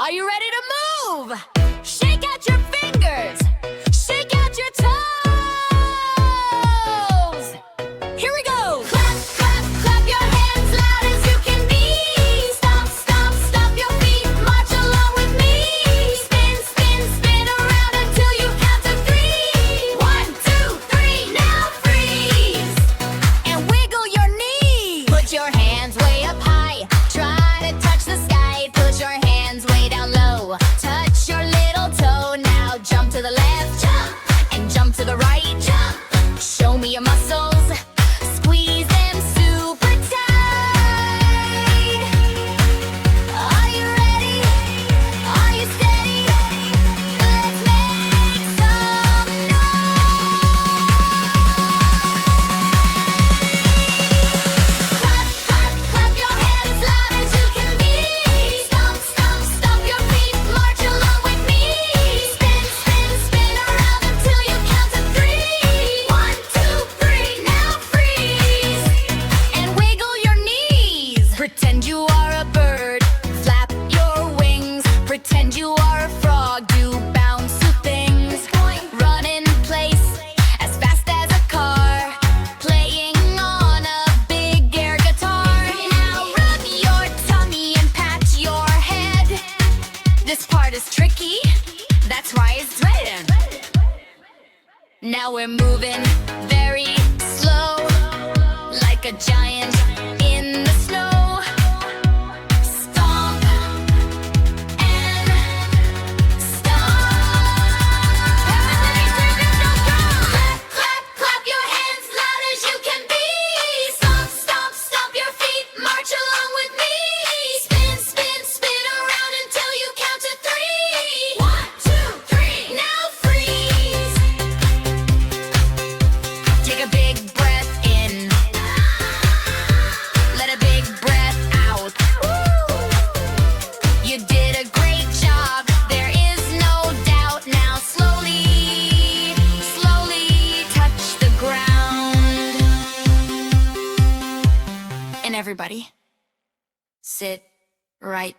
Are you ready to move? Shake out your fingers. Shake out your toes. Here we go. Clap, clap, clap your hands loud as you can be. Stomp, stomp, stomp your feet. March along with me. Spin, spin, spin around until you count to 3. 1, 2, 3, now freeze. And wiggle your knees. Put your hands way up high. Try to touch the sky. Put your hands way down low. Touch your little toe. Now jump to the left. Jump. And jump to the right. Jump. Show me your muscles. Squeeze them super tight. Are you ready? Are you steady? Let's make some noise. Clap, clap, clap your hands loud as you can be. Stomp, stomp, stomp your feet. March along with me. Spin, spin, spin around until you count to 3. 1, 2, 3, now freeze. And wiggle your knees. Pretend you are a bird. Flap your wings. Pretend you are a frog. Do bouncy things. Run in place as fast as a car. Playing on a big air guitar. Now rub your tummy and pat your head. This part is tricky. That's why it's red. Now we're moving very slow, like a giant in the snow. Stomp and stomp. Clap, clap, clap your hands loud as you can be. Stomp, stomp, stomp your feet. March along with me. Spin, spin, spin around until you count to 3. 1, 2, 3, now freeze. Take a big breath in. Let a big breath out. You did a great job. There is no doubt. Now slowly, slowly touch the ground. And everybody, sit right